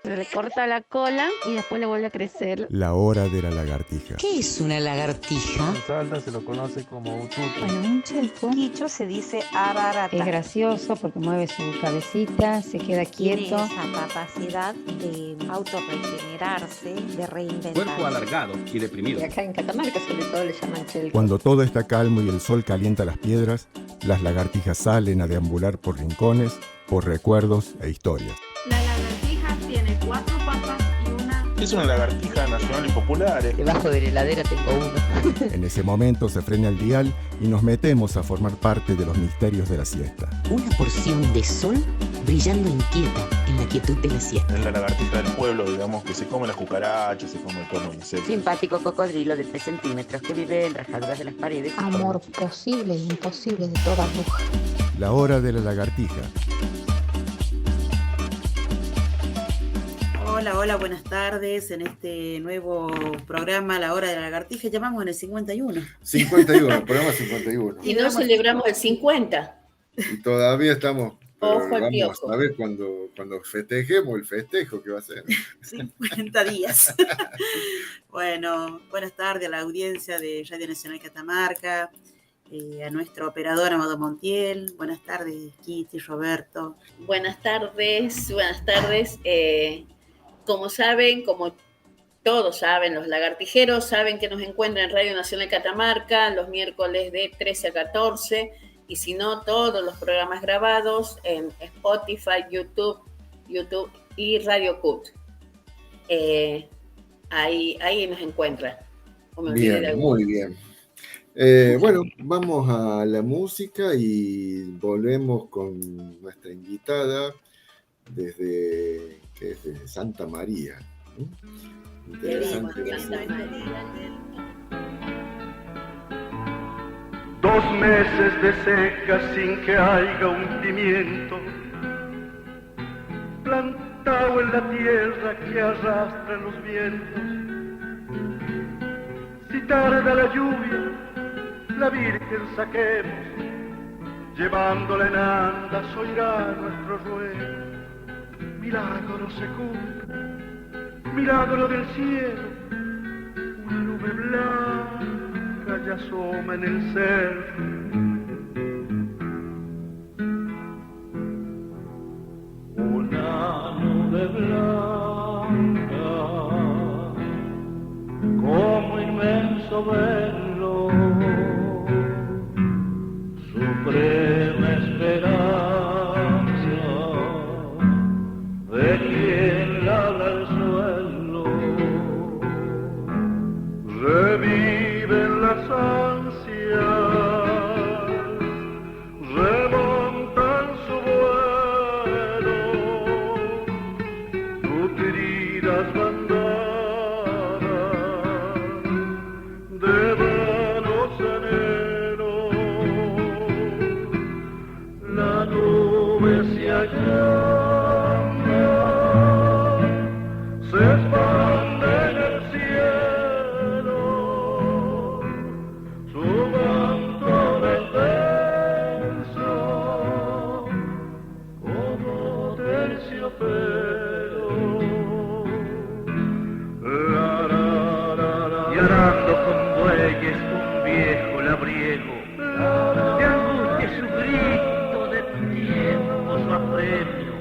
Se le corta la cola y después le vuelve a crecer. La hora de la lagartija. ¿Qué es una lagartija? En Salta se lo conoce como ututo. Bueno, un chelpo Quicho se dice ararata. es gracioso porque mueve su cabecita, se queda Tiene quieto. esa capacidad de autorregenerarse, de reinventarse. Cuerpo alargado y deprimido. Y acá en Catamarca sobre todo le llaman chelpo. Cuando todo está calmo y el sol calienta las piedras, las lagartijas salen a deambular por rincones, por recuerdos e historias. La lagartija tiene 4 patas y una... Es una lagartija nacional y popular. Debajo de la heladera tengo uno. En ese momento se frena el dial y nos metemos a formar parte de los misterios de la siesta. Una porción de sol brillando inquieta en la quietud de la siesta. Es la lagartija del pueblo, digamos, que se come las cucarachas, se come el cuerno de insectos. Simpático cocodrilo de 3 centímetros que vive en rajaduras de las paredes. Amor posible e imposible de toda bruja. La hora de la lagartija. Hola, buenas tardes. En este nuevo programa, La Hora de la Lagartija, llamamos en el 51. 51, programa 51. Y no celebramos el 50. Y todavía estamos, Ojo al vamos piojo. a ver cuando festejemos el festejo que va a ser. 50 días. Bueno, buenas tardes a la audiencia de Radio Nacional Catamarca, a nuestro operador Amado Montiel. Buenas tardes, Kitty, Roberto. Buenas tardes. Como saben, como todos saben, los lagartijeros saben que nos encuentran en Radio Nacional Catamarca los miércoles de 13 a 14, y si no, todos los programas grabados en Spotify, YouTube y Radio CUT. Ahí nos encuentran. Bien, muy bien. Bueno, vamos a la música y volvemos con nuestra invitada desde Santa María. Interesante. Dos meses de seca sin que haya un pimiento plantado en la tierra que arrastra los vientos. Si tarda la lluvia, la Virgen saquemos, llevándola en andas oirá nuestro ruego. Milagro se cumple, milagro del cielo, una nube blanca ya asoma en el cerro. Una nube blanca, como inmenso velo, suprema esperanza de quien labra el suelo. Reviven las ansias, remontan su vuelo, nutridas bandadas de vanos anhelos. La nube se allá se expande en el cielo, su manto denso como terciopelo. Y arando con bueyes un viejo labriego, de angustia su grito, de tiempo su apremio.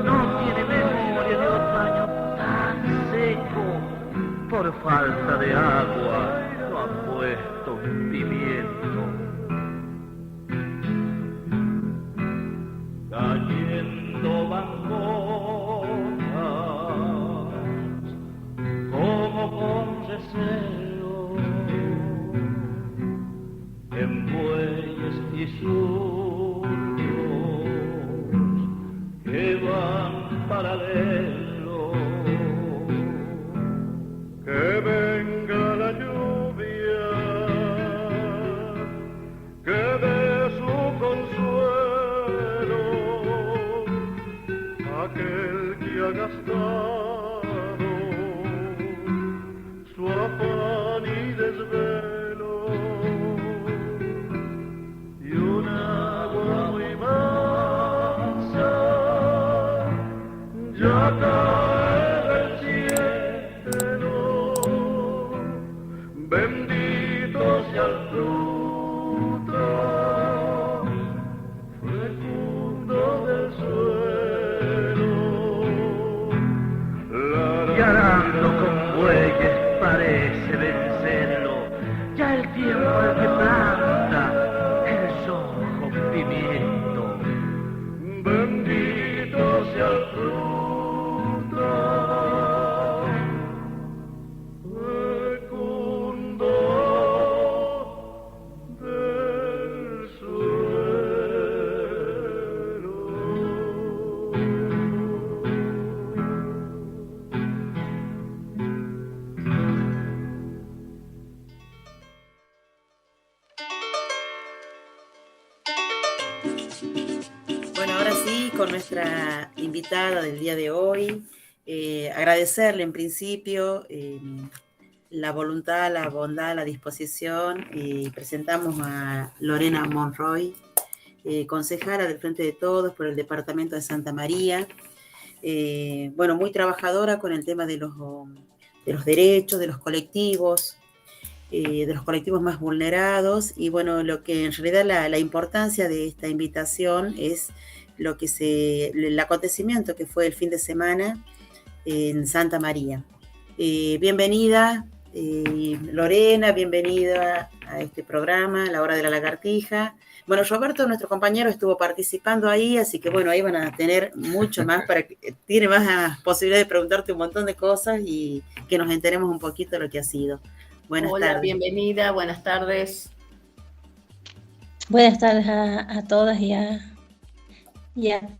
No tiene memoria de otoño tan seco, por falta de agua no ha puesto pimiento. Cayendo van gotas, como con deseo, en bueyes y surcos que van paralelo. Que venga la lluvia, que dé su consuelo, aquel que ha gastado su afán y desvelo, y un agua muy mansa ya cae del cielo, bendito sea el fruto fecundo del suelo, y arando con bueyes parece vencerlo, ya el tiempo al que planta el sojo pimiento, bendito sea el fruto fecundo del suelo. Bueno, ahora sí, con nuestra invitada del día de hoy, agradecerle en principio la voluntad, la bondad, la disposición, y presentamos a Lorena Monroy, concejala del Frente de Todos por el Departamento de Santa María, bueno, muy trabajadora con el tema de los derechos, de los colectivos más vulnerados, y bueno, lo que en realidad la importancia de esta invitación es el acontecimiento que fue el fin de semana en Santa María. Bienvenida, Lorena, bienvenida a este programa, La Hora de la Lagartija. Bueno, Roberto, nuestro compañero, estuvo participando ahí, así que bueno, ahí van a tener mucho más, tiene más posibilidad de preguntarte un montón de cosas y que nos enteremos un poquito de lo que ha sido. Buenas tardes. Bienvenida, buenas tardes. Buenas tardes a todas y a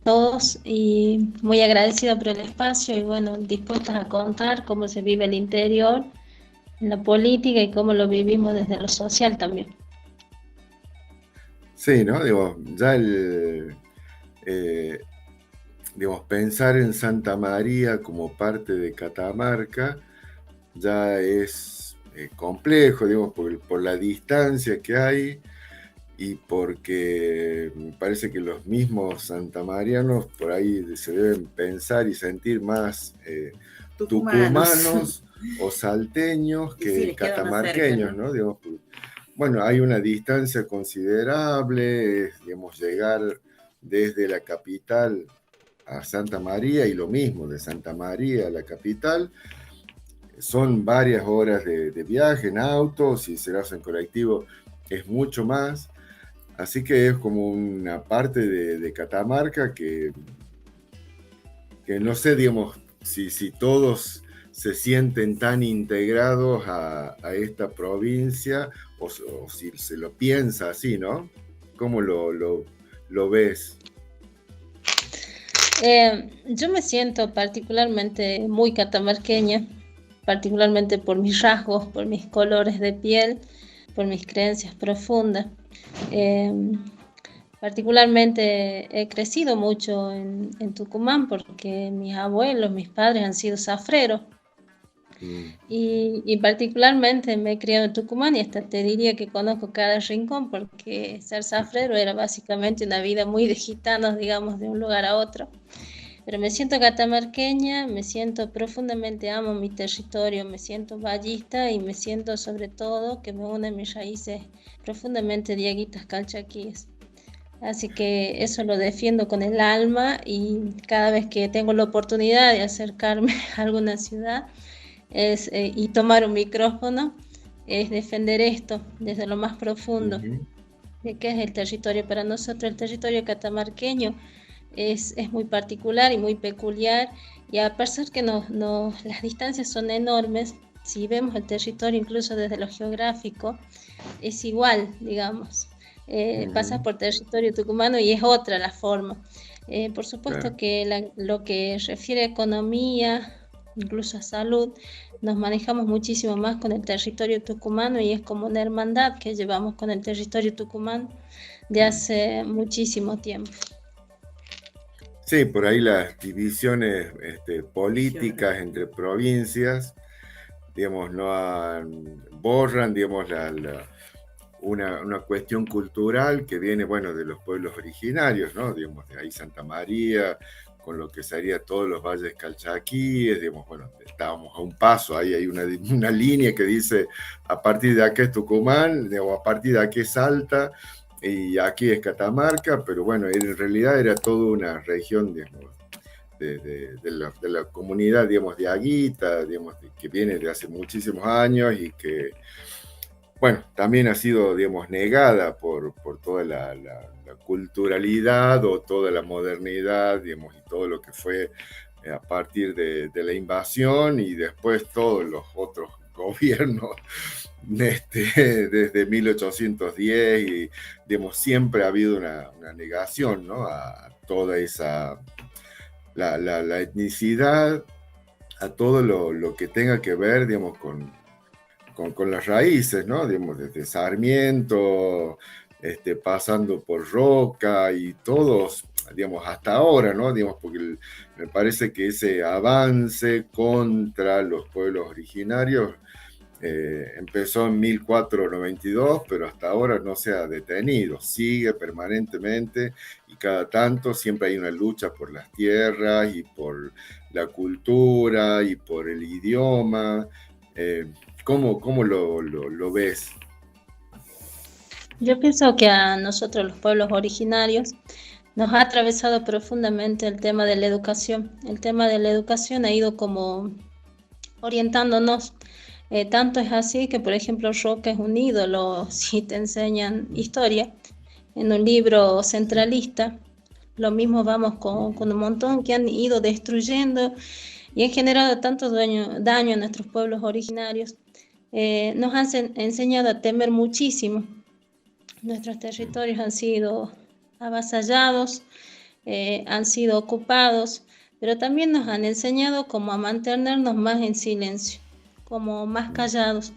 todos, y muy agradecida por el espacio y bueno, dispuestas a contar cómo se vive el interior en la política y cómo lo vivimos desde lo social también. Sí, ¿no? Digo, ya pensar en Santa María como parte de Catamarca ya es complejo, digamos, por la distancia que hay y porque me parece que los mismos santamarianos por ahí se deben pensar y sentir más tucumanos o salteños que catamarqueños, ¿no? Digamos, bueno, hay una distancia considerable, digamos, llegar desde la capital a Santa María y lo mismo de Santa María a la capital. Son varias horas de viaje en auto, si se lo hace en colectivo es mucho más. Así que es como una parte de Catamarca que no sé, digamos, si todos se sienten tan integrados a esta provincia o si se lo piensa así, ¿no? ¿Cómo lo ves? Yo me siento particularmente muy catamarqueña, particularmente por mis rasgos, por mis colores de piel, por mis creencias profundas. Particularmente he crecido mucho en Tucumán porque mis abuelos, mis padres han sido zafreros. Y particularmente me he criado en Tucumán y hasta te diría que conozco cada rincón porque ser zafrero era básicamente una vida muy de gitanos, digamos, de un lugar a otro. Pero me siento catamarqueña, me siento profundamente, amo mi territorio, me siento vallista y me siento sobre todo que me unen mis raíces profundamente dieguitas calchaquíes. Así que eso lo defiendo con el alma y cada vez que tengo la oportunidad de acercarme a alguna ciudad y tomar un micrófono, es defender esto desde lo más profundo, de qué es el territorio. Para nosotros el territorio catamarqueño es muy particular y muy peculiar, y a pesar que las distancias son enormes, si vemos el territorio incluso desde lo geográfico, es igual, digamos. Pasas por territorio tucumano y es otra la forma. Por supuesto que lo que refiere a economía, incluso a salud, nos manejamos muchísimo más con el territorio tucumano y es como una hermandad que llevamos con el territorio tucumano de hace muchísimo tiempo. Sí, por ahí las divisiones políticas entre provincias, digamos, borran, digamos, una cuestión cultural que viene, bueno, de los pueblos originarios, ¿no? Digamos, de ahí Santa María, lo que sería todos los valles calchaquíes, digamos, bueno, estábamos a un paso, ahí hay una línea que dice, a partir de aquí es Tucumán, digamos, a partir de aquí es Salta, y aquí es Catamarca, pero bueno, en realidad era toda una región, digamos, de la comunidad, digamos, de Aguita, digamos, que viene de hace muchísimos años y que, bueno, también ha sido, digamos, negada por toda la culturalidad o toda la modernidad, digamos, y todo lo que fue a partir de la invasión y después todos los otros gobiernos desde 1810 y, digamos, siempre ha habido una negación, ¿no? A toda esa, la etnicidad, a todo lo que tenga que ver, digamos, con las raíces, ¿no? Digamos, desde Sarmiento, pasando por Roca y todos, digamos, hasta ahora, ¿no? Digamos, porque me parece que ese avance contra los pueblos originarios empezó en 1492, pero hasta ahora no se ha detenido, sigue permanentemente y cada tanto siempre hay una lucha por las tierras y por la cultura y por el idioma. ¿Cómo lo ves? Yo pienso que a nosotros los pueblos originarios nos ha atravesado profundamente el tema de la educación. El tema de la educación ha ido como orientándonos. Tanto es así que, por ejemplo, Roca es un ídolo si te enseñan historia en un libro centralista. Lo mismo vamos con un montón que han ido destruyendo y han generado tanto daño a nuestros pueblos originarios. Nos han enseñado a temer muchísimo. Nuestros territorios han sido avasallados, han sido ocupados, pero también nos han enseñado como a mantenernos más en silencio, como más callados.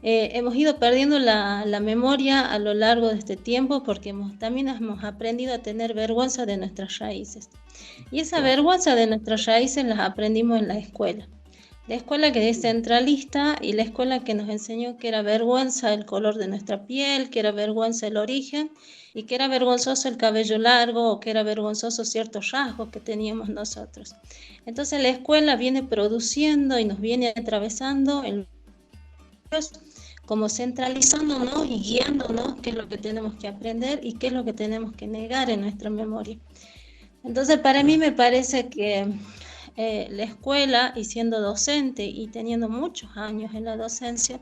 Hemos ido perdiendo la memoria a lo largo de este tiempo porque también hemos aprendido a tener vergüenza de nuestras raíces. Y esa vergüenza de nuestras raíces las aprendimos en la escuela. La escuela que es centralista y la escuela que nos enseñó que era vergüenza el color de nuestra piel, que era vergüenza el origen y que era vergonzoso el cabello largo o que era vergonzoso ciertos rasgos que teníamos nosotros. Entonces la escuela viene produciendo y nos viene atravesando como centralizándonos y guiándonos qué es lo que tenemos que aprender y qué es lo que tenemos que negar en nuestra memoria. Entonces para mí me parece que la escuela, y siendo docente y teniendo muchos años en la docencia,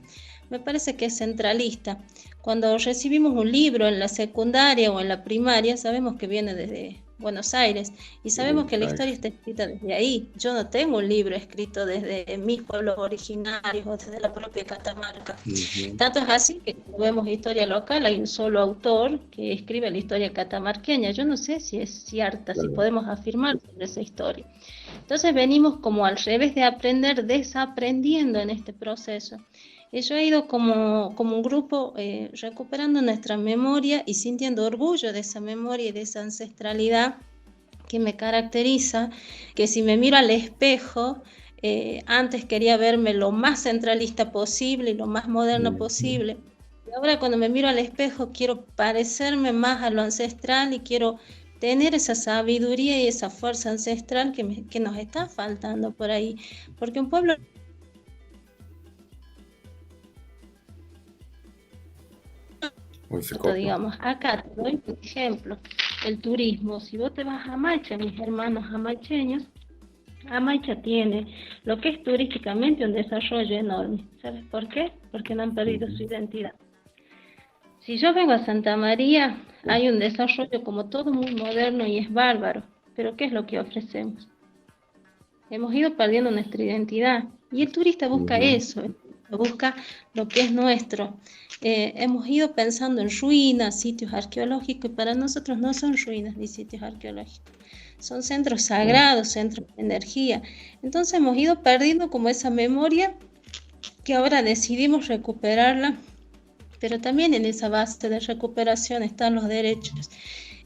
me parece que es centralista. Cuando recibimos un libro en la secundaria o en la primaria, sabemos que viene desde Buenos Aires y sabemos que la historia está escrita desde ahí. Yo no tengo un libro escrito desde mis pueblos originarios o desde la propia Catamarca. Tanto es así que cuando vemos historia local hay un solo autor que escribe la historia catamarqueña. Yo no sé si es cierta, si podemos afirmar sobre esa historia. Entonces venimos como al revés de aprender, desaprendiendo en este proceso. Y yo he ido como un grupo recuperando nuestra memoria y sintiendo orgullo de esa memoria y de esa ancestralidad que me caracteriza, que si me miro al espejo, antes quería verme lo más centralista posible y lo más moderno posible. Y ahora cuando me miro al espejo quiero parecerme más a lo ancestral y quiero tener esa sabiduría y esa fuerza ancestral que nos está faltando por ahí. Porque un pueblo... Digamos, acá te doy un ejemplo, el turismo. Si vos te vas a Amaicha, mis hermanos amaicheños, Amaicha tiene lo que es turísticamente un desarrollo enorme. ¿Sabes por qué? Porque no han perdido su identidad. Si yo vengo a Santa María, hay un desarrollo como todo muy moderno y es bárbaro, pero ¿qué es lo que ofrecemos? Hemos ido perdiendo nuestra identidad y el turista busca eso, busca lo que es nuestro. Hemos ido pensando en ruinas, sitios arqueológicos, y para nosotros no son ruinas ni sitios arqueológicos, son centros sagrados, centros de energía. Entonces hemos ido perdiendo como esa memoria que ahora decidimos recuperarla, pero también en esa base de recuperación están los derechos,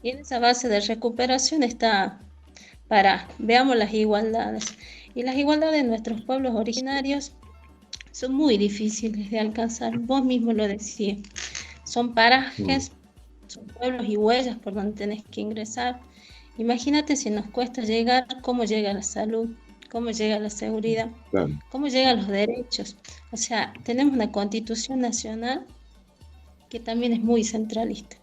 y en esa base de recuperación está, veamos las igualdades, y las igualdades de nuestros pueblos originarios son muy difíciles de alcanzar. Vos mismo lo decías, son parajes, son pueblos y huellas por donde tenés que ingresar, Imagínate si nos cuesta llegar, cómo llega la salud, cómo llega la seguridad, Claro. cómo llegan los derechos. O sea, tenemos una Constitución Nacional que también es muy centralista.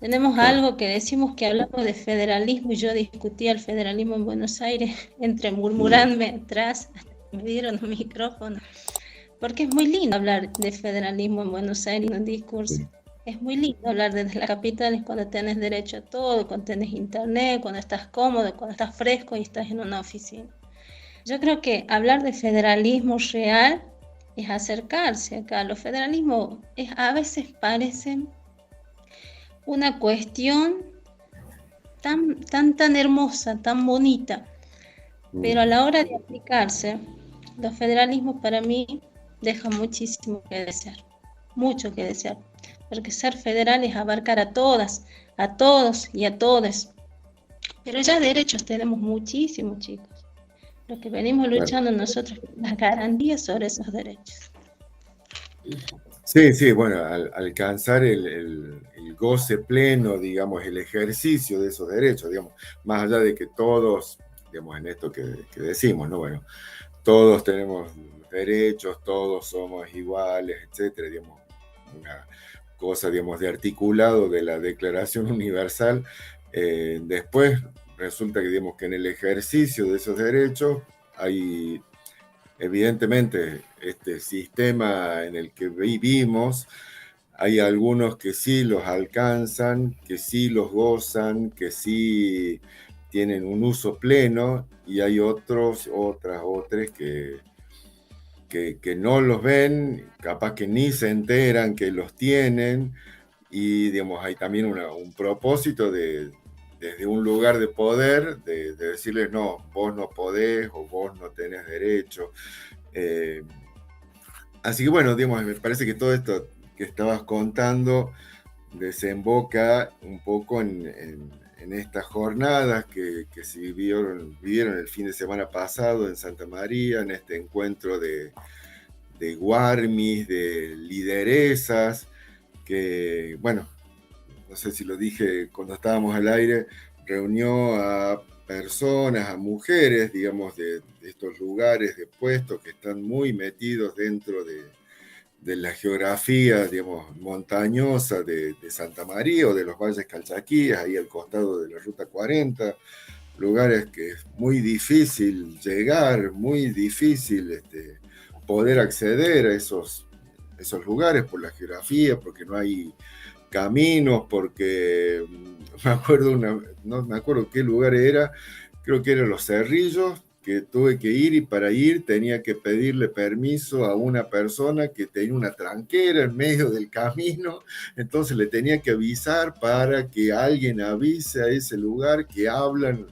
Tenemos algo que decimos que hablamos de federalismo y yo discutía el federalismo en Buenos Aires entre murmurarme atrás, hasta que me dieron un micrófono. Porque es muy lindo hablar de federalismo en Buenos Aires en un discurso. Sí. Es muy lindo hablar desde las capitales cuando tenés derecho a todo, cuando tenés internet, cuando estás cómodo, cuando estás fresco y estás en una oficina. Yo creo que hablar de federalismo real es acercarse acá. Los federalismos a veces parecen una cuestión tan hermosa, tan bonita, pero a la hora de aplicarse, los federalismos para mí dejan muchísimo que desear, mucho que desear, porque ser federal es abarcar a todas, a todos y a todes, pero ya derechos tenemos muchísimos, chicos. Lo que venimos luchando nosotros es las garantías sobre esos derechos. Sí, bueno, alcanzar el goce pleno, digamos, el ejercicio de esos derechos, digamos, más allá de que todos, digamos, en esto que decimos, ¿no? Bueno, todos tenemos derechos, todos somos iguales, etcétera, digamos, una cosa, digamos, de articulado de la Declaración Universal. Después resulta que, digamos, que en el ejercicio de esos derechos hay, evidentemente, este sistema en el que vivimos, hay algunos que sí los alcanzan, que sí los gozan, que sí tienen un uso pleno, y hay otros que no los ven, capaz que ni se enteran que los tienen, y digamos, hay también un propósito desde un lugar de poder, de decirles, no, vos no podés o vos no tenés derecho. Así que bueno, digamos, me parece que todo esto que estabas contando desemboca un poco en estas jornadas que se vivieron el fin de semana pasado en Santa María, en este encuentro de guarmis, de lideresas, que, bueno, no sé si lo dije cuando estábamos al aire, reunió a personas, a mujeres, digamos, de estos lugares de puestos que están muy metidos dentro de la geografía, digamos, montañosa de Santa María o de los Valles Calchaquíes, ahí al costado de la Ruta 40, lugares que es muy difícil llegar, muy difícil poder acceder a esos lugares por la geografía, porque no hay caminos, porque no me acuerdo qué lugar era, creo que eran Los Cerrillos, que tuve que ir, y para ir tenía que pedirle permiso a una persona que tenía una tranquera en medio del camino, entonces le tenía que avisar para que alguien avise a ese lugar que abran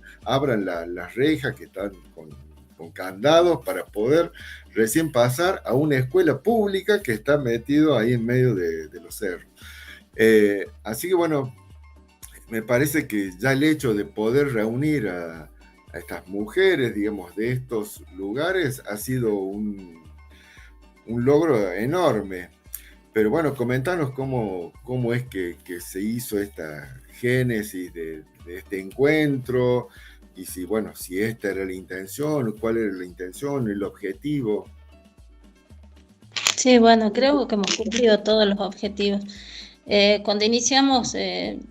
las rejas que están con candados para poder recién pasar a una escuela pública que está metido ahí en medio de los cerros. Así que bueno, me parece que ya el hecho de poder reunir a estas mujeres, digamos, de estos lugares ha sido un logro enorme. Pero bueno, comentanos cómo es que se hizo esta génesis de este encuentro, y si esta era la intención, cuál era la intención, el objetivo. Sí, bueno, creo que hemos cumplido todos los objetivos. Cuando iniciamos,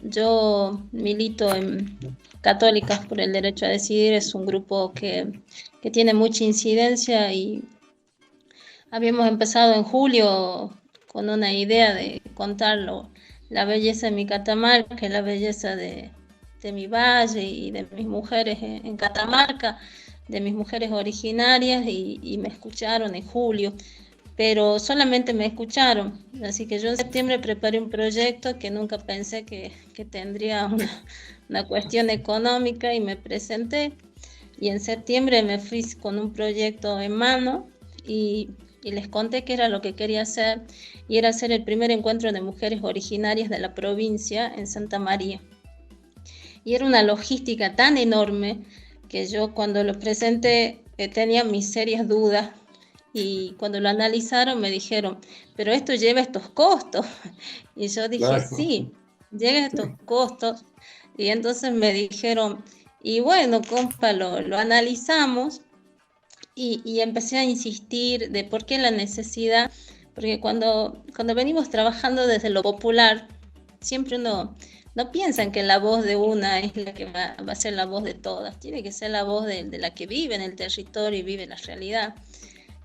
yo milito en Católicas por el Derecho a Decidir, es un grupo que tiene mucha incidencia, y habíamos empezado en julio con una idea de contar la belleza de mi Catamarca, la belleza de mi valle y de mis mujeres en Catamarca, de mis mujeres originarias, y me escucharon en julio. Pero solamente me escucharon, así que yo en septiembre preparé un proyecto que nunca pensé que tendría una cuestión económica, y me presenté, y en septiembre me fui con un proyecto en mano y les conté qué era lo que quería hacer, y era hacer el primer encuentro de mujeres originarias de la provincia en Santa María. Y era una logística tan enorme que yo cuando lo presenté tenía mis serias dudas. Y cuando lo analizaron me dijeron, pero esto lleva estos costos. Y yo dije, claro, sí, lleva estos costos. Y entonces me dijeron, y bueno, compa, lo analizamos y empecé a insistir de por qué la necesidad, porque cuando venimos trabajando desde lo popular, siempre uno no piensa en que la voz de una es la que va a ser la voz de todas, tiene que ser la voz de la que vive en el territorio y vive la realidad.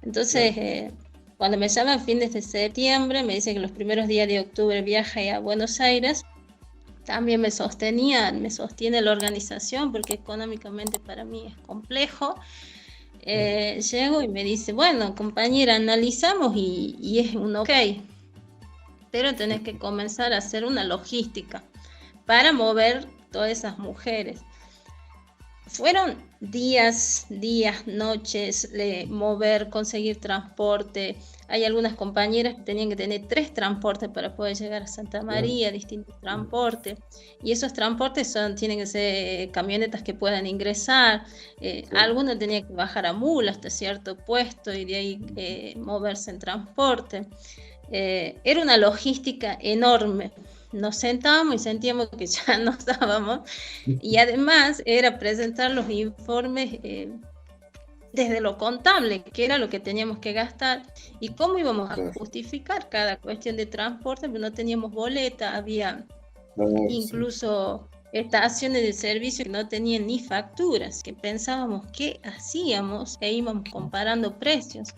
Entonces, cuando me llaman fines de septiembre, me dicen que los primeros días de octubre viaje a Buenos Aires, también me sostiene la organización, porque económicamente para mí es complejo. Llego y me dice, bueno, compañera, analizamos y es un ok, pero tenés que comenzar a hacer una logística para mover todas esas mujeres. Fueron días, noches, mover, conseguir transporte. Hay algunas compañeras que tenían que tener 3 transportes para poder llegar a Santa María, distintos transportes. Y esos transportes tienen que ser camionetas que puedan ingresar. Algunos tenían que bajar a mula hasta cierto puesto y de ahí moverse en transporte. Era una logística enorme. Nos sentábamos y sentíamos que ya no estábamos, y además era presentar los informes desde lo contable, que era lo que teníamos que gastar y cómo íbamos a justificar cada cuestión de transporte, pero no teníamos boleta, había incluso estaciones de servicio que no tenían ni facturas, que pensábamos qué hacíamos e íbamos comparando precios.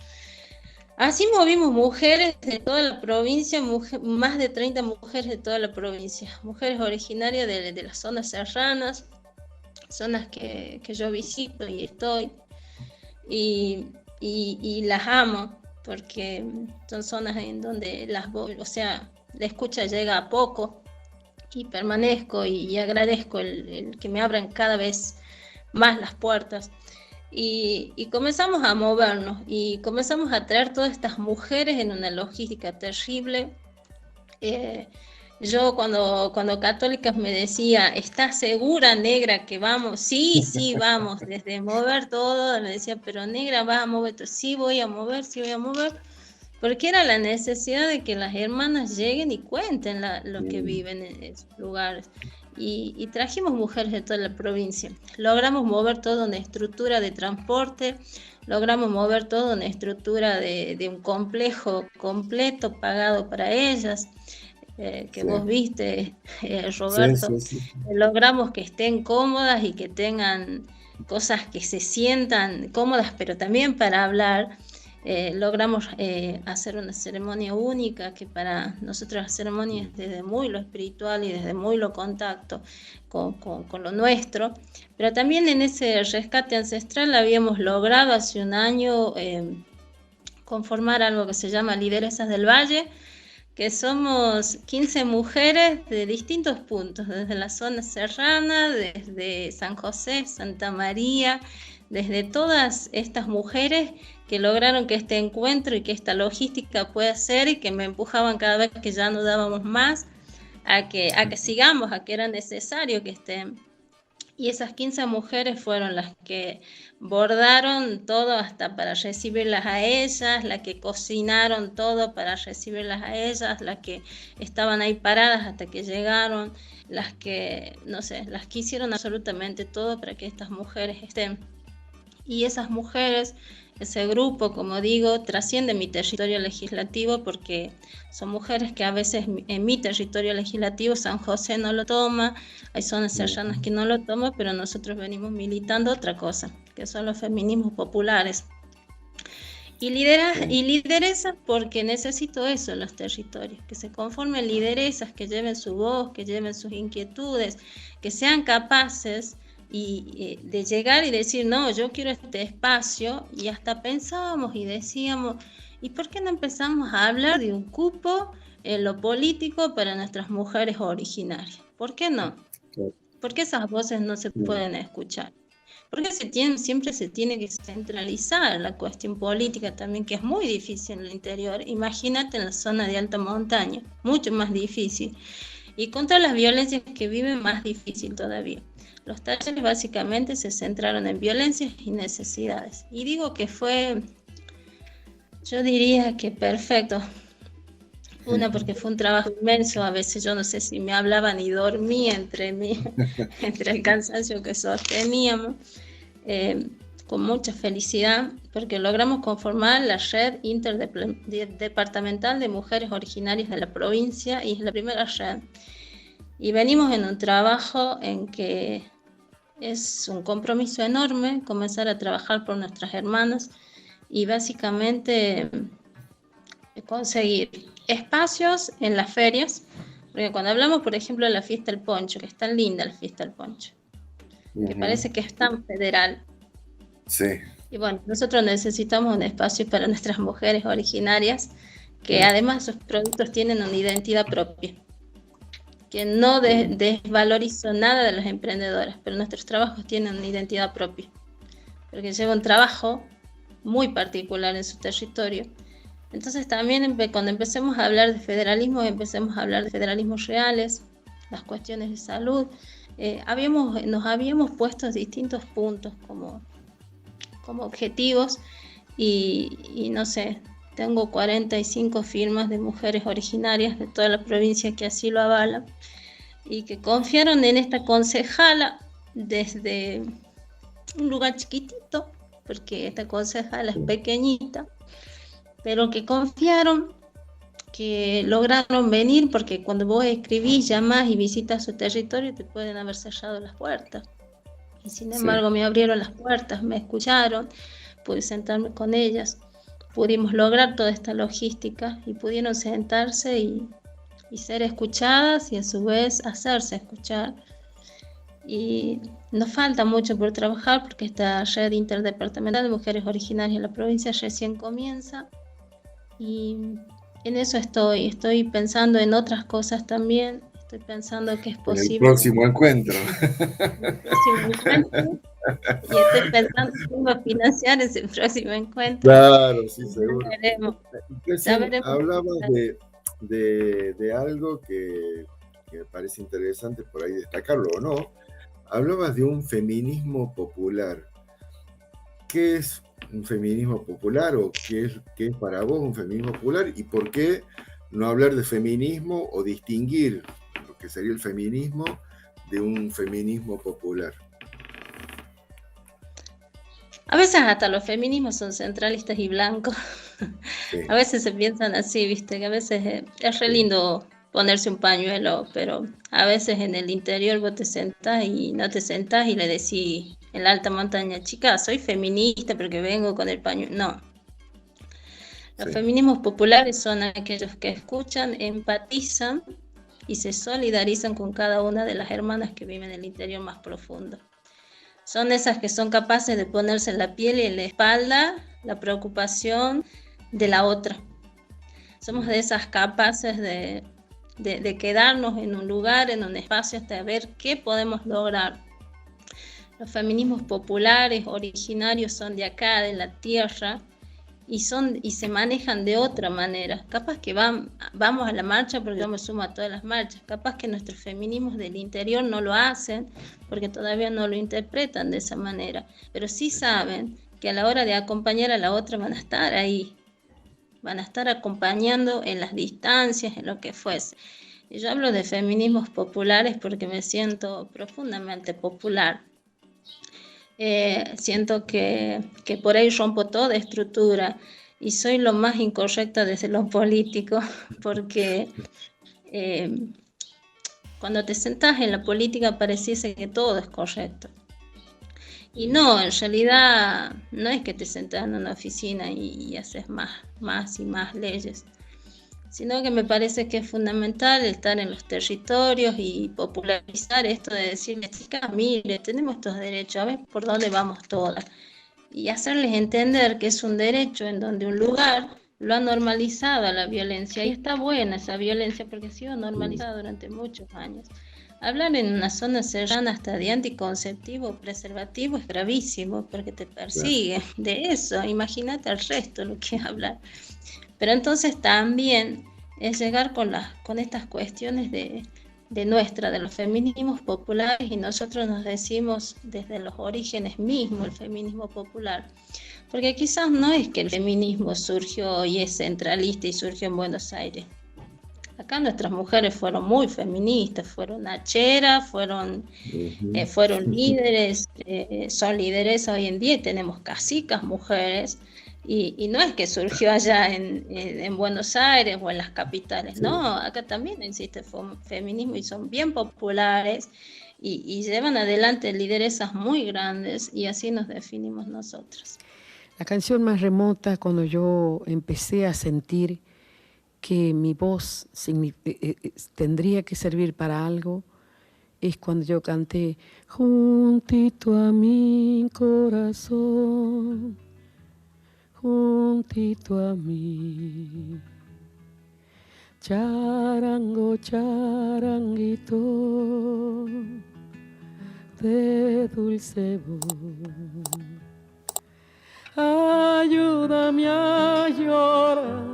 Así movimos mujeres de toda la provincia, más de 30 mujeres de toda la provincia, mujeres originarias de las zonas serranas, zonas que yo visito y estoy, y las amo, porque son zonas en donde la escucha llega a poco, y permanezco y agradezco el que me abran cada vez más las puertas. Y comenzamos a movernos y comenzamos a traer todas estas mujeres en una logística terrible. Yo cuando Católicas me decía, ¿estás segura, negra, que vamos? Sí, vamos, desde mover todo, me decía, pero negra, ¿vas a mover? Sí voy a mover, porque era la necesidad de que las hermanas lleguen y cuenten lo que viven en esos lugares. Y trajimos mujeres de toda la provincia. Logramos mover toda una estructura de transporte, logramos mover toda una estructura de un complejo completo pagado para ellas, que vos viste, Roberto. Sí. Logramos que estén cómodas y que tengan cosas que se sientan cómodas, pero también para hablar. Logramos hacer una ceremonia única, que para nosotros la ceremonia es desde muy lo espiritual y desde muy lo contacto con lo nuestro, pero también en ese rescate ancestral habíamos logrado hace un año conformar algo que se llama Lideresas del Valle, que somos 15 mujeres de distintos puntos, desde la zona serrana, desde San José, Santa María, desde todas estas mujeres que lograron que este encuentro y que esta logística pueda ser, y que me empujaban cada vez que ya no dábamos más, a que sigamos, a que era necesario que estén. Y esas 15 mujeres fueron las que bordaron todo hasta para recibirlas a ellas, las que cocinaron todo para recibirlas a ellas, las que estaban ahí paradas hasta que llegaron, las que hicieron absolutamente todo para que estas mujeres estén. Y esas mujeres, ese grupo, como digo, trasciende mi territorio legislativo, porque son mujeres que a veces en mi territorio legislativo San José no lo toma, hay zonas serranas que no lo toman, pero nosotros venimos militando otra cosa, que son los feminismos populares. Y lideresas, porque necesito eso en los territorios, que se conformen lideresas, que lleven su voz, que lleven sus inquietudes, que sean capaces de llegar y decir, no, yo quiero este espacio. Y hasta pensábamos y decíamos, ¿y por qué no empezamos a hablar de un cupo en lo político para nuestras mujeres originarias? ¿Por qué no? ¿Por qué esas voces no se pueden escuchar? Porque siempre se tiene que centralizar la cuestión política también, que es muy difícil en el interior. Imagínate en la zona de alta montaña, mucho más difícil. Y contra las violencias que viven, más difícil todavía. Los talleres básicamente se centraron en violencias y necesidades. Y digo que fue, yo diría que perfecto, Una, porque fue un trabajo inmenso, a veces yo no sé si me hablaban y dormía entre el cansancio que sosteníamos, con mucha felicidad, porque logramos conformar la red interdepartamental de mujeres originarias de la provincia, y es la primera red. Y venimos en un trabajo en que es un compromiso enorme comenzar a trabajar por nuestras hermanas y básicamente conseguir espacios en las ferias, porque cuando hablamos, por ejemplo, de la fiesta del poncho, que es tan linda la fiesta del poncho, que parece que es tan federal. Sí. Y bueno, nosotros necesitamos un espacio para nuestras mujeres originarias, que además sus productos tienen una identidad propia, que no desvalorizo nada de las emprendedoras, pero nuestros trabajos tienen una identidad propia, porque lleva un trabajo muy particular en su territorio. Entonces también cuando empecemos a hablar de federalismo, empecemos a hablar de federalismos reales, las cuestiones de salud. Nos habíamos puesto distintos puntos como objetivos y no sé, tengo 45 firmas de mujeres originarias de toda la provincia que así lo avalan y que confiaron en esta concejala desde un lugar chiquitito, porque esta concejala es pequeñita, pero que confiaron, que lograron venir, porque cuando vos escribís, llamás y visitas su territorio, te pueden haber cerrado las puertas. Y sin embargo me abrieron las puertas, me escucharon, pude sentarme con ellas, pudimos lograr toda esta logística y pudieron sentarse y ser escuchadas y a su vez hacerse escuchar. Y nos falta mucho por trabajar porque esta red interdepartamental de mujeres originarias de la provincia recién comienza y en eso estoy pensando en otras cosas también. Estoy pensando que es posible. El próximo encuentro. Y estoy pensando cómo financiar ese próximo encuentro. Claro, sí, seguro. Ya veremos. Hablabas de algo que me parece interesante por ahí destacarlo o no. Hablabas de un feminismo popular. ¿Qué es un feminismo popular o qué es para vos un feminismo popular y por qué no hablar de feminismo o distinguir lo que sería el feminismo de un feminismo popular? A veces hasta los feminismos son centralistas y blancos. Sí. A veces se piensan así, viste, que a veces es re lindo ponerse un pañuelo, pero a veces en el interior vos te sentás y no te sentás y le decís en la alta montaña, chica, soy feminista porque vengo con el pañuelo. No. Los feminismos populares son aquellos que escuchan, empatizan y se solidarizan con cada una de las hermanas que viven en el interior más profundo. Son esas que son capaces de ponerse en la piel y en la espalda la preocupación de la otra. Somos de esas capaces de quedarnos en un lugar, en un espacio, hasta ver qué podemos lograr. Los feminismos populares, originarios, son de acá, de la tierra, y se manejan de otra manera. Capaz que vamos a la marcha porque yo me sumo a todas las marchas. Capaz que nuestros feminismos del interior no lo hacen porque todavía no lo interpretan de esa manera. Pero sí saben que a la hora de acompañar a la otra van a estar ahí. Van a estar acompañando en las distancias, en lo que fuese. Y yo hablo de feminismos populares porque me siento profundamente popular. Siento que por ahí rompo toda estructura y soy lo más incorrecta desde lo político, porque cuando te sentás en la política pareciese que todo es correcto. Y no, en realidad no es que te sentás en una oficina y haces más y más leyes, sino que me parece que es fundamental estar en los territorios y popularizar esto de decirles, chicas, mire, tenemos estos derechos, a ver por dónde vamos todas. Y hacerles entender que es un derecho en donde un lugar lo ha normalizado a la violencia. Y está buena esa violencia porque ha sido normalizada durante muchos años. Hablar en una zona serrana hasta de anticonceptivo, preservativo es gravísimo porque te persigue. De eso, imagínate al resto lo que es hablar. Pero entonces también es llegar con estas cuestiones de los feminismos populares, y nosotros nos decimos desde los orígenes mismos el feminismo popular. Porque quizás no es que el feminismo surgió y es centralista y surgió en Buenos Aires. Acá nuestras mujeres fueron muy feministas, fueron hacheras, fueron líderes, son líderes hoy en día y tenemos casicas mujeres. Y no es que surgió allá en Buenos Aires o en las capitales, no, acá también existe feminismo y son bien populares y llevan adelante lideresas muy grandes y así nos definimos nosotros. La canción más remota cuando yo empecé a sentir que mi voz tendría que servir para algo es cuando yo canté juntito a mi corazón, juntito a mí, charango, charanguito de dulce voz, ayúdame a llorar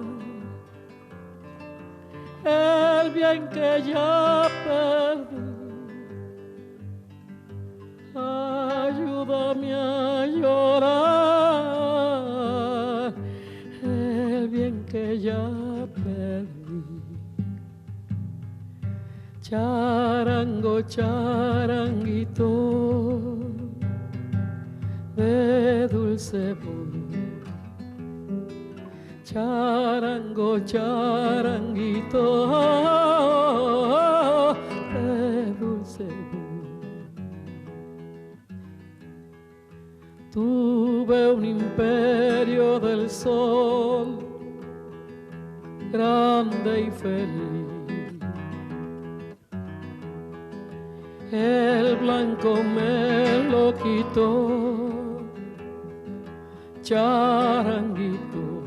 el bien que ya perdí, ayúdame a llorar el bien que ya perdí. Charango, charanguito de dulce voz, charango, charanguito de dulce voz. Tuve un imperio del sol, grande y feliz. El blanco me lo quitó, charanguito.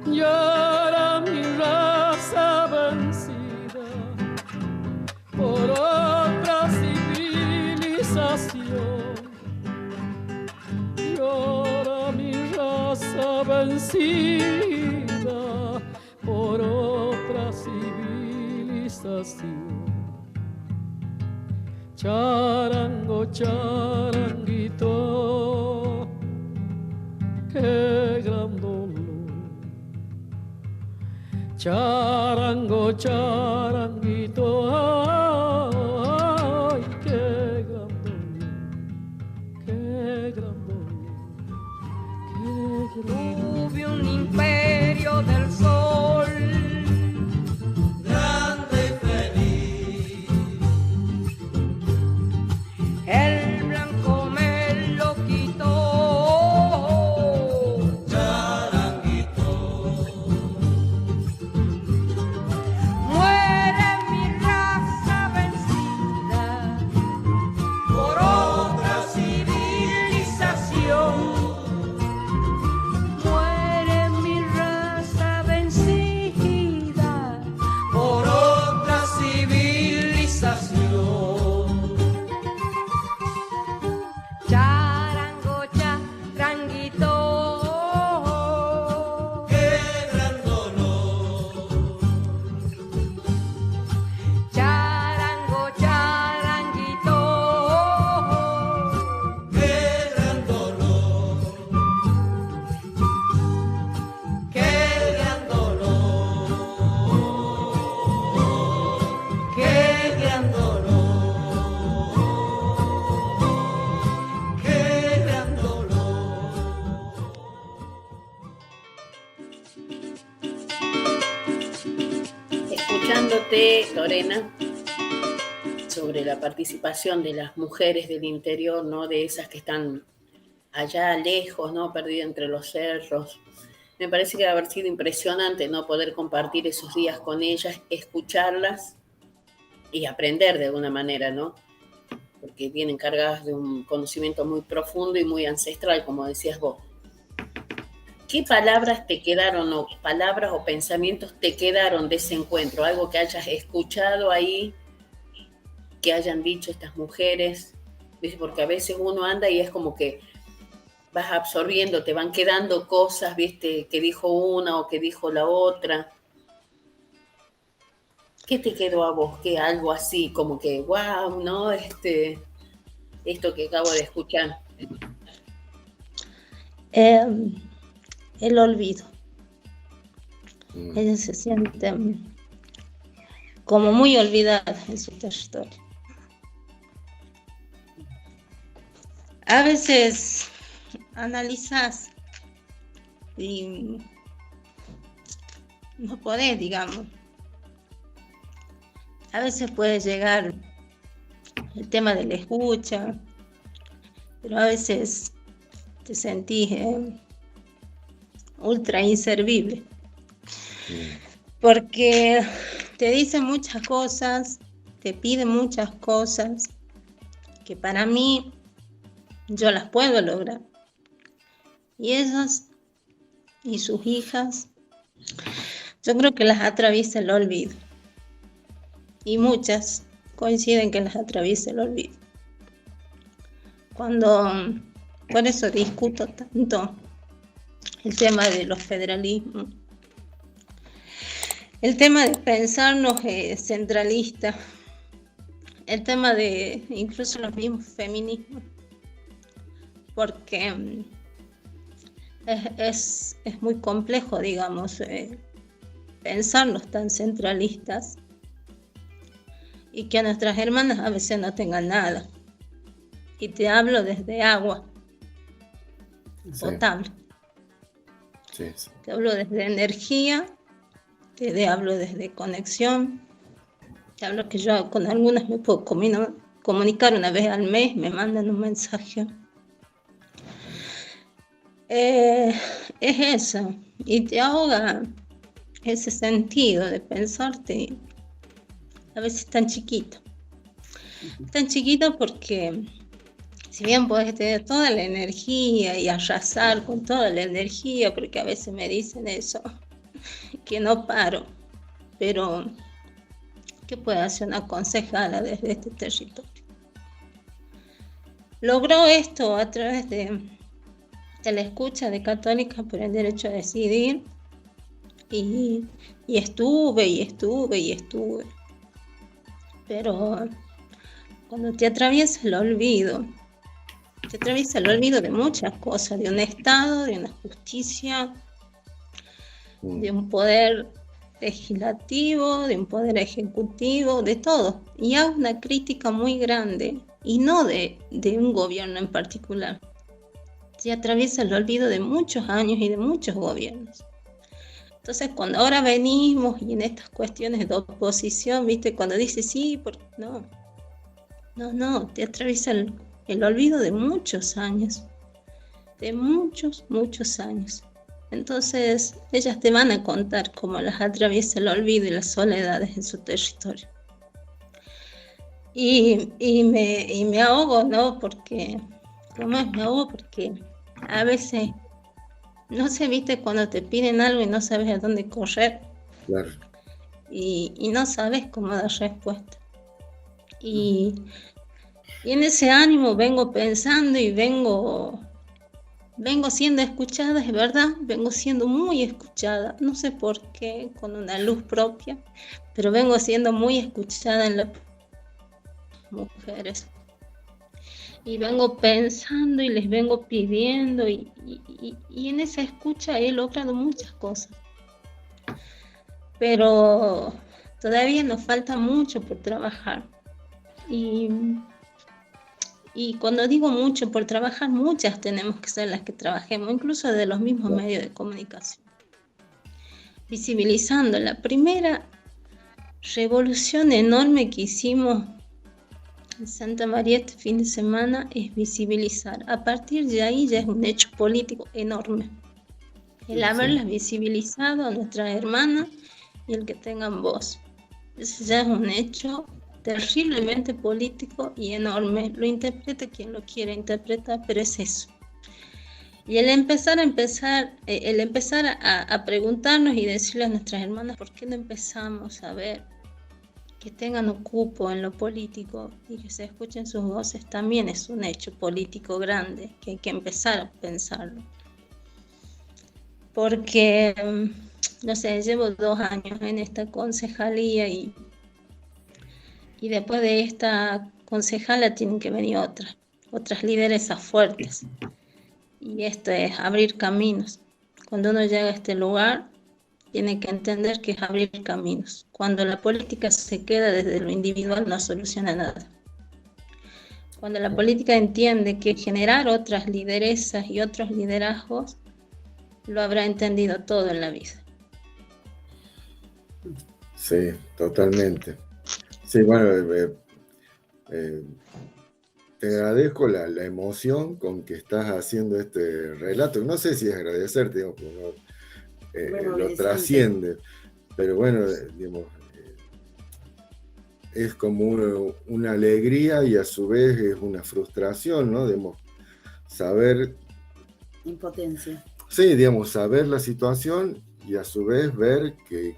Llora mi raza vencida por otra civilización. Llora mi raza vencida por otra civilización. Charango, charanguito, qué gran dolor. Charango, charanguito, ay, qué gran dolor, qué gran dolor, qué gran dolor. Tuve un imperio del sol, grande y feliz. El blanco me lo quitó, charanguito. Muere mi raza vencida por otra civilización. Muere mi raza vencida por otra civilización. Charango, charanguito, qué gran dolor. Charango, charanguito, qué gran dolor. Qué gran dolor. Qué gran dolor. Qué gran dolor. Escuchándote, Lorena, sobre la participación de las mujeres del interior, ¿no? De esas que están allá lejos, ¿no? Perdidas entre los cerros. Me parece que va a haber sido impresionante, ¿no? Poder compartir esos días con ellas, escucharlas y aprender de alguna manera, ¿no? Porque vienen cargadas de un conocimiento muy profundo y muy ancestral, como decías vos. ¿Qué palabras te quedaron, o palabras o pensamientos te quedaron de ese encuentro? Algo que hayas escuchado ahí, que hayan dicho estas mujeres, ¿ves? Porque a veces uno anda y es como que vas absorbiendo, te van quedando cosas, ¿viste? Que dijo una o que dijo la otra. ¿Qué te quedó a vos? ¿Qué algo así, como que, wow, ¿no? Esto que acabo de escuchar. El olvido. Ella se siente como muy olvidada en su territorio. A veces analizas y no podés, digamos. A veces puede llegar el tema de la escucha, pero a veces te sentís ultra inservible. Porque te dice muchas cosas, te pide muchas cosas que para mí yo las puedo lograr. Y ellas y sus hijas, yo creo que las atraviesa el olvido. Y muchas coinciden que las atraviesa el olvido. Por eso discuto tanto el tema de los federalismos, el tema de pensarnos centralistas, el tema de incluso los mismos feminismos, porque es muy complejo, digamos, pensarnos tan centralistas y que a nuestras hermanas a veces no tengan nada. Y te hablo desde agua potable. Sí. Te hablo desde energía, te hablo desde conexión, te hablo que yo con algunas me puedo comunicar una vez al mes, me mandan un mensaje. Es eso, y te ahoga ese sentido de pensarte a veces tan chiquito porque si bien podés tener toda la energía y arrasar con toda la energía, porque a veces me dicen eso, que no paro, pero ¿qué puede hacer una concejala desde este territorio? Logró esto a través de la escucha de Católica por el Derecho a Decidir, y estuve, pero cuando te atraviesa el olvido de muchas cosas, de un Estado, de una justicia, de un poder legislativo, de un poder ejecutivo, de todo. Y hago una crítica muy grande, y no de un gobierno en particular. Se atraviesa el olvido de muchos años y de muchos gobiernos. Entonces, cuando ahora venimos y en estas cuestiones de oposición, ¿viste? Cuando dice sí, no, te atraviesa el olvido de muchos años, muchos años. Entonces, ellas te van a contar cómo las atraviesa el olvido y las soledades en su territorio. Y me ahogo, ¿no? Me ahogo porque a veces, no sé, ¿viste? Cuando te piden algo y no sabes a dónde correr. Claro. Y no sabes cómo dar respuesta. Y en ese ánimo vengo pensando y vengo siendo escuchada, es verdad, vengo siendo muy escuchada, no sé por qué, con una luz propia, pero vengo siendo muy escuchada en las mujeres. Y vengo pensando y les vengo pidiendo y en esa escucha he logrado muchas cosas. Pero todavía nos falta mucho por trabajar. Y cuando digo mucho por trabajar, muchas tenemos que ser las que trabajemos, incluso de los mismos medios de comunicación. Visibilizando la primera revolución enorme que hicimos en Santa María este fin de semana es visibilizar. A partir de ahí ya es un hecho político enorme. El haberlas visibilizado a nuestras hermanas y el que tengan voz. Ese ya es un hecho terriblemente político y enorme. Lo interprete quien lo quiera interpretar, pero es eso. Y el empezar a preguntarnos y decirle a nuestras hermanas, ¿por qué no empezamos a ver que tengan un cupo en lo político y que se escuchen sus voces? También es un hecho político grande que hay que empezar a pensarlo. Porque, no sé, llevo 2 años en esta concejalía y después de esta concejala tienen que venir otras lideresas fuertes. Y esto es abrir caminos. Cuando uno llega a este lugar, tiene que entender que es abrir caminos. Cuando la política se queda desde lo individual no soluciona nada. Cuando la política entiende que generar otras lideresas y otros liderazgos, lo habrá entendido todo en la vida. Sí, totalmente. Sí, bueno, te agradezco la emoción con que estás haciendo este relato. No sé si es agradecerte, digamos, porque lo trasciende, pero bueno, digamos, es como una alegría y a su vez es una frustración, ¿no? Digamos, saber... Impotencia. Sí, digamos, saber la situación y a su vez ver que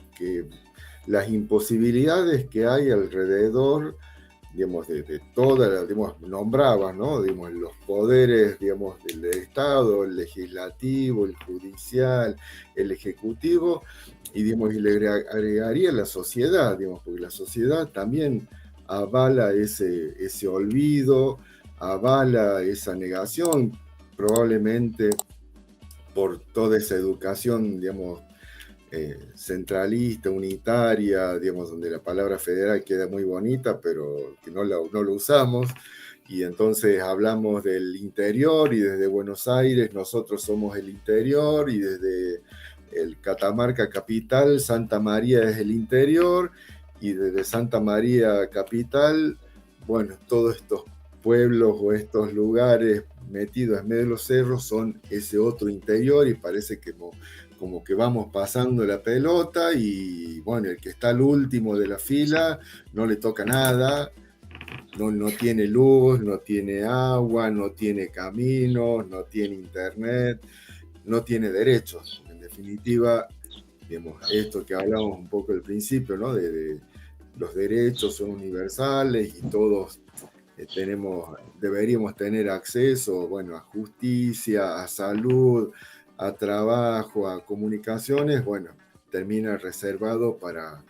las imposibilidades que hay alrededor, digamos, de todas las, digamos, nombrabas, ¿no? Digamos, los poderes, digamos, del Estado, el legislativo, el judicial, el ejecutivo, y, digamos, y le agregaría la sociedad, digamos, porque la sociedad también avala ese olvido, avala esa negación, probablemente por toda esa educación, digamos, centralista, unitaria, digamos, donde la palabra federal queda muy bonita, pero que no lo usamos, y entonces hablamos del interior, y desde Buenos Aires nosotros somos el interior, y desde el Catamarca capital, Santa María es el interior, y desde Santa María capital, bueno, todos estos pueblos o estos lugares metidos en medio de los cerros son ese otro interior, y parece que como que vamos pasando la pelota y bueno, el que está al último de la fila no le toca nada, no tiene luz, no tiene agua, no tiene caminos, no tiene internet, no tiene derechos. En definitiva, digamos, esto que hablamos un poco al principio, ¿no? De los derechos son universales y todos deberíamos tener acceso, bueno, a justicia, a salud, a trabajo, a comunicaciones, bueno, termina reservado para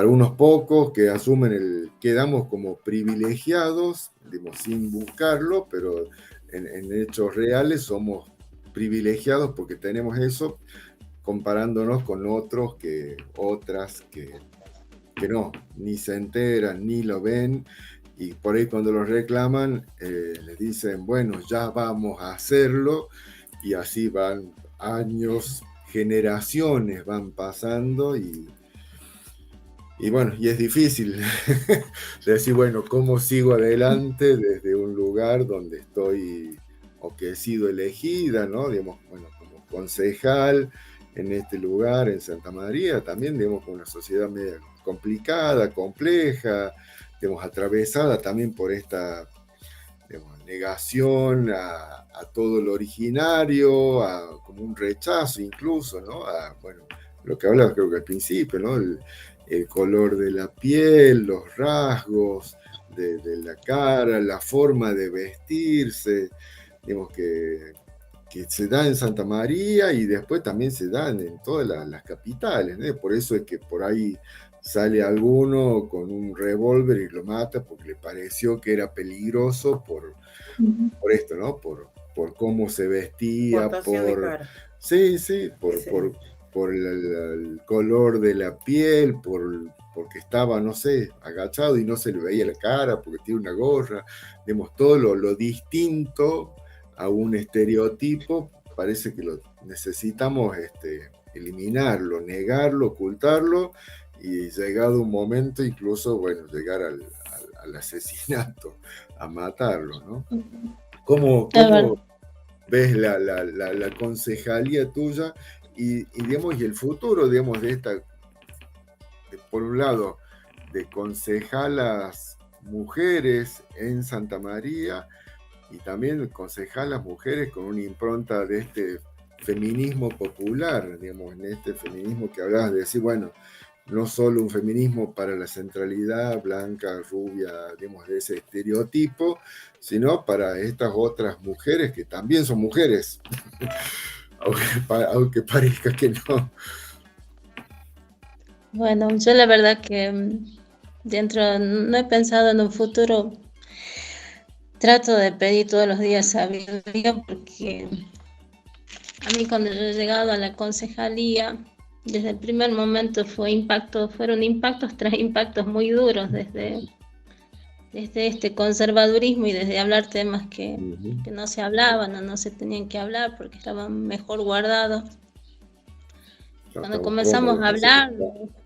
unos pocos que quedamos como privilegiados, digamos, sin buscarlo, pero en hechos reales somos privilegiados porque tenemos eso, comparándonos con otras que no, ni se enteran, ni lo ven, y por ahí cuando los reclaman, les dicen, bueno, ya vamos a hacerlo, y así van años, generaciones van pasando y bueno, y es difícil decir, bueno, ¿cómo sigo adelante desde un lugar donde estoy o que he sido elegida, ¿no? Digamos, bueno, como concejal en este lugar, en Santa María, también, digamos, con una sociedad media complicada, compleja, digamos, atravesada también por esta negación a todo lo originario, como un rechazo incluso, ¿no? Bueno, lo que hablaba creo que al principio, ¿no? El color de la piel, los rasgos de la cara, la forma de vestirse, digamos que se da en Santa María y después también se dan en todas las capitales, ¿no? Por eso es que por ahí sale alguno con un revólver y lo mata porque le pareció que era peligroso por esto, ¿no? Por cómo se vestía, por el color de la piel, porque estaba, no sé, agachado y no se le veía la cara, porque tiene una gorra, vemos todo lo distinto a un estereotipo, parece que lo necesitamos eliminarlo, negarlo, ocultarlo, y llegado un momento incluso, bueno, llegar al asesinato, a matarlo, ¿no? ¿Cómo ves la concejalía tuya y digamos, y el futuro, digamos, de esta, por un lado, de concejalas mujeres en Santa María y también concejalas mujeres con una impronta de este feminismo popular, digamos, en este feminismo que hablabas de decir, bueno, no solo un feminismo para la centralidad blanca, rubia, digamos, de ese estereotipo, sino para estas otras mujeres que también son mujeres, aunque parezca que no. Bueno, yo la verdad que no he pensado en un futuro, trato de pedir todos los días sabiduría, porque a mí cuando yo he llegado a la concejalía, desde el primer momento fueron impactos tras impactos muy duros desde este conservadurismo y desde hablar temas que no se hablaban o no se tenían que hablar porque estaban mejor guardados. Cuando comenzamos a hablar,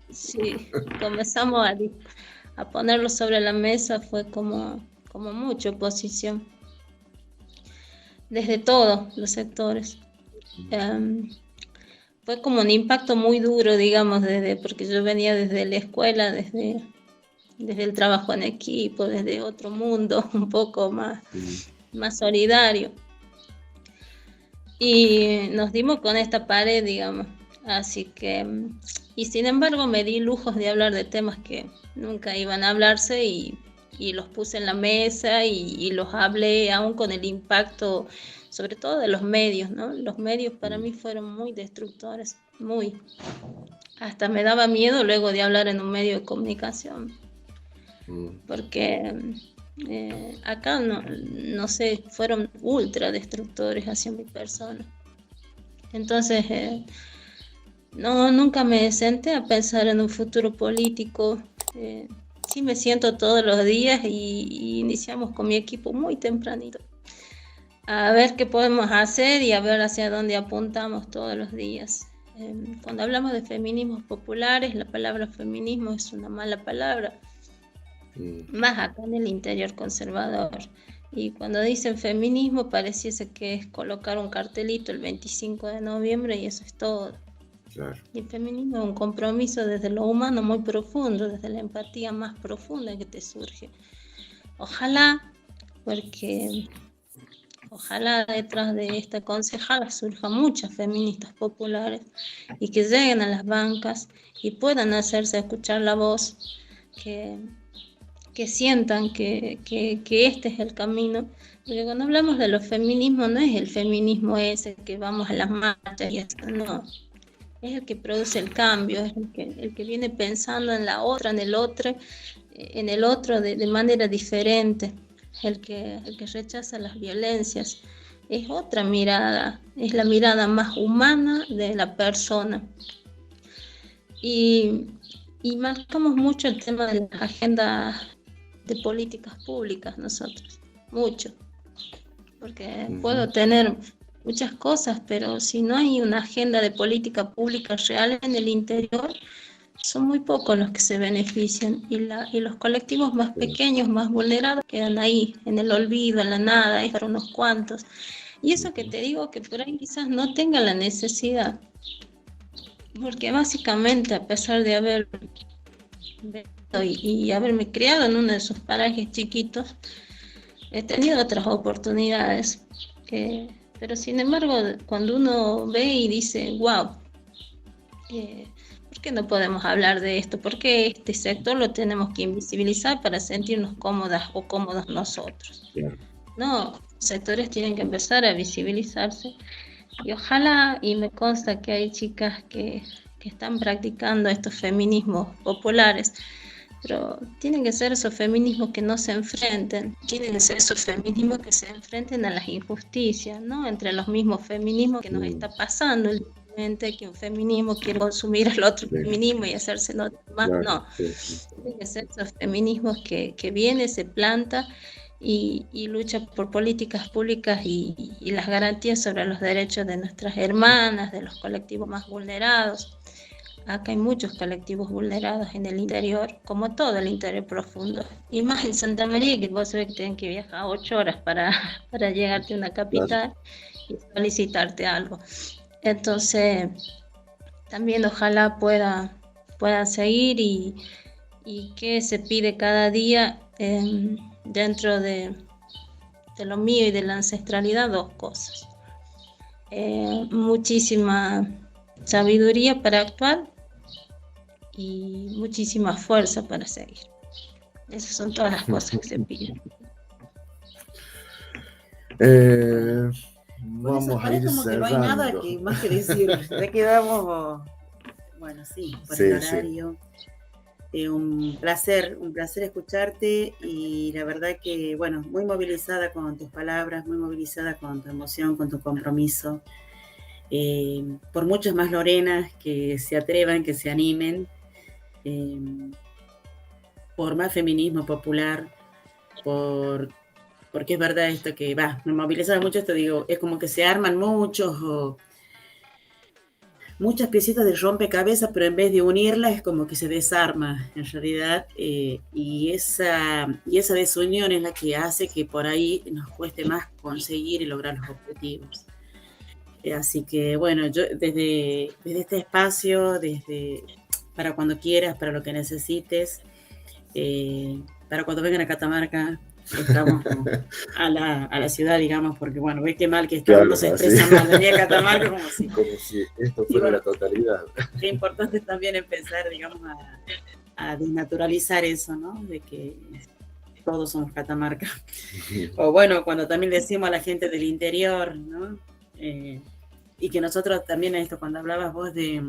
sí, comenzamos a ponerlo sobre la mesa, fue como mucha oposición, desde todos los sectores. Fue como un impacto muy duro, digamos, porque yo venía desde la escuela, desde el trabajo en equipo, desde otro mundo, un poco más solidario. Y nos dimos con esta pared, digamos. Así que, y sin embargo me di lujos de hablar de temas que nunca iban a hablarse y los puse en la mesa y los hablé aún con el impacto, sobre todo de los medios, ¿no? Los medios para mí fueron muy destructores, muy. Hasta me daba miedo luego de hablar en un medio de comunicación, porque acá no sé, fueron ultra destructores hacia mi persona. Entonces, nunca me senté a pensar en un futuro político. Sí me siento todos los días y iniciamos con mi equipo muy tempranito a ver qué podemos hacer y a ver hacia dónde apuntamos todos los días. Cuando hablamos de feminismos populares, la palabra feminismo es una mala palabra, más acá en el interior conservador. Y cuando dicen feminismo pareciese que es colocar un cartelito el 25 de noviembre y eso es todo. Claro. Y el feminismo es un compromiso desde lo humano muy profundo, desde la empatía más profunda que te surge. Ojalá detrás de esta concejala surjan muchas feministas populares y que lleguen a las bancas y puedan hacerse escuchar la voz, que sientan que este es el camino. Porque cuando hablamos de los feminismos no es el feminismo ese que vamos a las marchas y eso, no. Es el que produce el cambio, es el que viene pensando en la otra, en el otro de manera diferente, el que rechaza las violencias. Es otra mirada, es la mirada más humana de la persona. Y marcamos mucho el tema de las agendas de políticas públicas nosotros, mucho. Porque puedo tener muchas cosas, pero si no hay una agenda de política pública real en el interior, son muy pocos los que se benefician y los colectivos más pequeños, más vulnerados, quedan ahí, en el olvido, en la nada, es para unos cuantos. Y eso que te digo que por ahí quizás no tenga la necesidad, porque básicamente a pesar de haber y haberme criado en uno de esos parajes chiquitos, he tenido otras oportunidades. Pero sin embargo, cuando uno ve y dice, wow, ¿por qué no podemos hablar de esto? ¿Por qué este sector lo tenemos que invisibilizar para sentirnos cómodas o cómodos nosotros? No, los sectores tienen que empezar a visibilizarse. Y ojalá, y me consta que hay chicas que están practicando estos feminismos populares, pero tienen que ser esos feminismos que no se enfrenten, tienen que ser esos feminismos que se enfrenten a las injusticias, ¿no? Entre los mismos feminismos que nos está pasando últimamente, que un feminismo quiere consumir al otro feminismo y hacerse lo demás, no. Tienen que ser esos feminismos que viene, se planta y lucha por políticas públicas y las garantías sobre los derechos de nuestras hermanas, de los colectivos más vulnerados. Acá hay muchos colectivos vulnerados en el interior, como todo el interior profundo. Y más en Santa María, que vos sabés que tienen que viajar 8 horas para llegarte a una capital y solicitarte algo. Entonces, también ojalá puedan seguir y que se pide cada día dentro de lo mío y de la ancestralidad 2 cosas. Muchísima sabiduría para actuar y muchísima fuerza para seguir. Esas son todas las cosas que se piden. Vamos a ir como cerrando. Que no hay nada más que decir. Ya quedamos, bueno, sí, por el horario. Un placer escucharte y la verdad que, bueno, muy movilizada con tus palabras, muy movilizada con tu emoción, con tu compromiso. por muchas más Lorenas que se atrevan, que se animen, por más feminismo popular, porque es verdad esto que me moviliza mucho esto, digo, es como que se arman muchas piecitas de rompecabezas, pero en vez de unirlas es como que se desarma en realidad, y esa desunión es la que hace que por ahí nos cueste más conseguir y lograr los objetivos. Así que bueno, yo desde este espacio, para cuando quieras, para lo que necesites, para cuando vengan a Catamarca, estamos a la ciudad, digamos, porque bueno, ve qué mal que está, claro, no se expresa mal, venía a Catamarca como si esto fuera la totalidad. Qué importante también empezar, digamos, a desnaturalizar eso, ¿no? De que todos somos Catamarca. O bueno, cuando también decimos a la gente del interior, ¿no? Y que nosotros también, esto cuando hablabas vos de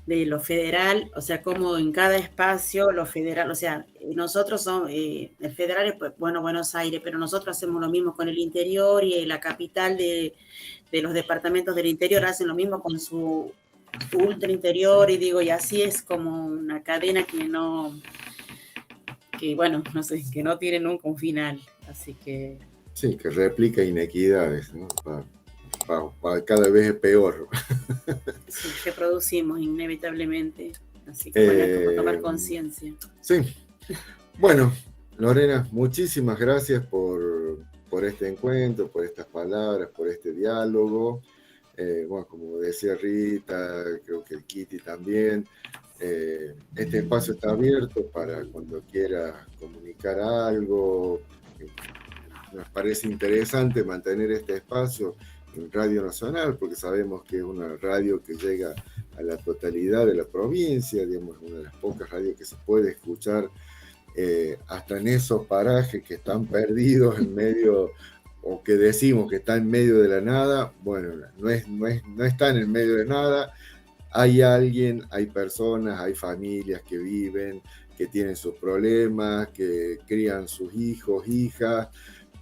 lo federal, o sea, como en cada espacio lo federal, o sea, nosotros somos, el federal es, pues, bueno, Buenos Aires, pero nosotros hacemos lo mismo con el interior, y la capital de los departamentos del interior hacen lo mismo con su ultra interior, y digo, y así es como una cadena que no tiene nunca un final, así que... Sí, que replica inequidades, ¿no? Cada vez es peor. Sí, reproducimos inevitablemente, así que bueno, hay que tomar conciencia. Sí, bueno, Lorena, muchísimas gracias por este encuentro, por estas palabras, por este diálogo. Bueno, como decía Rita, creo que el Kitty también, este espacio está abierto para cuando quiera comunicar algo. Nos parece interesante mantener este espacio en Radio Nacional, porque sabemos que es una radio que llega a la totalidad de la provincia, digamos, una de las pocas radios que se puede escuchar hasta en esos parajes que están perdidos en medio, o que decimos que está en medio de la nada. Bueno, no están en medio de nada, hay alguien, hay personas, hay familias que viven, que tienen sus problemas, que crían sus hijos, hijas,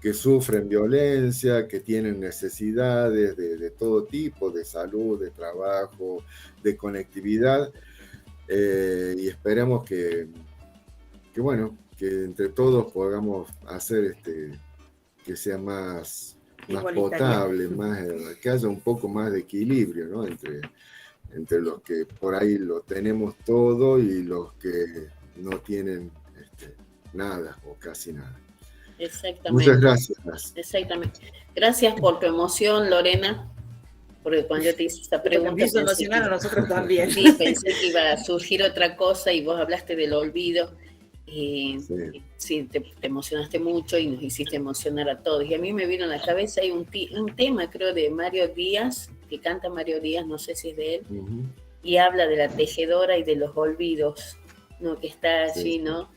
que sufren violencia, que tienen necesidades de todo tipo, de salud, de trabajo, de conectividad, y esperemos que entre todos podamos hacer que sea más potable, que haya un poco más de equilibrio, ¿no? entre los que por ahí lo tenemos todo y los que no tienen nada o casi nada. Exactamente. Muchas gracias. Exactamente. Gracias por tu emoción, Lorena, porque cuando yo te hice esta pregunta... emocionar a nosotros también. Sí, pensé que iba a surgir otra cosa y vos hablaste del olvido. Sí, te emocionaste mucho y nos hiciste emocionar a todos. Y a mí me vino a la cabeza, hay un tema, creo, de Mario Díaz, que canta Mario Díaz, no sé si es de él, y habla de la tejedora y de los olvidos, ¿no? Que está allí, ¿no?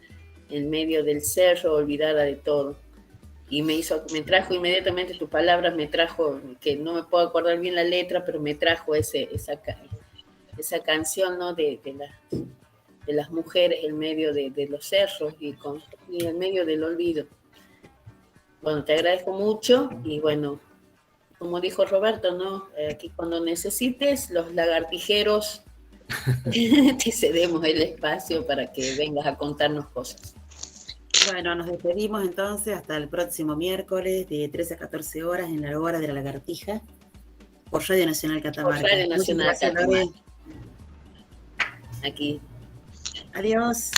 En medio del cerro, olvidada de todo. Y me trajo inmediatamente tus palabras, me trajo, que no me puedo acordar bien la letra, pero me trajo esa canción, ¿no? De las mujeres en medio de los cerros y en medio del olvido. Bueno, te agradezco mucho y bueno, como dijo Roberto, ¿no? Aquí cuando necesites, los lagartijeros te cedemos el espacio para que vengas a contarnos cosas. Bueno, nos despedimos entonces hasta el próximo miércoles de 13 a 14 horas en la hora de la lagartija por Radio Nacional Catamarca. Por Radio Nacional Catamarca. Aquí. Adiós.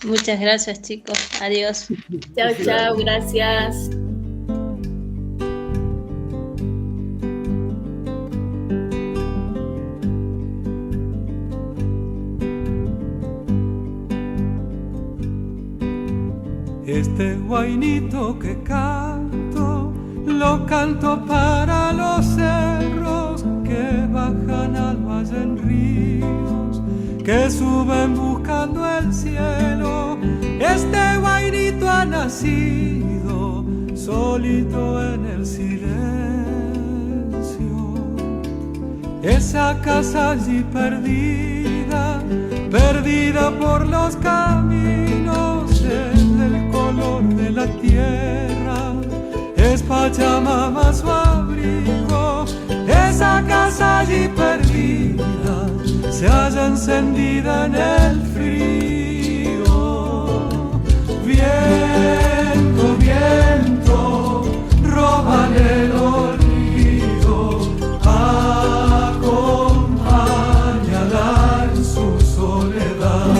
Muchas gracias, chicos. Adiós. Chao, chao. Gracias. Este guainito que canto, lo canto para los cerros que bajan al valle en ríos, que suben buscando el cielo. Este guainito ha nacido solito en el silencio. Esa casa allí perdida, perdida por los caminos, el color de la tierra, es Pachamama su abrigo. allí perdida se halla encendida en el frío. Viento, viento, róbale el olvido, acompáñala en su soledad.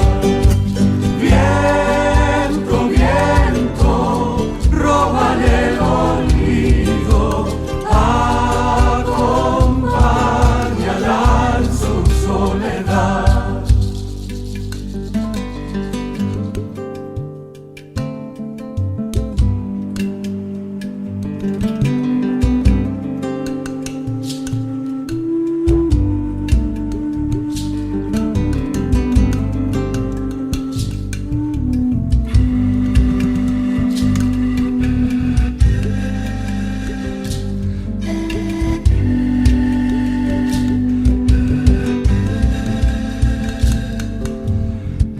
Viento, viento, róbale el olvido, acompáñala en su soledad.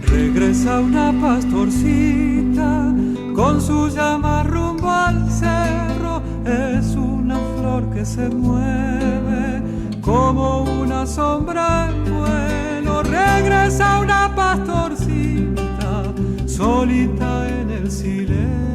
Regresa una pastorcita con su llama rumbo al cerro. Es una flor que se mueve como una sombra en vuelo. Regresa una pastorcita solita en el silencio.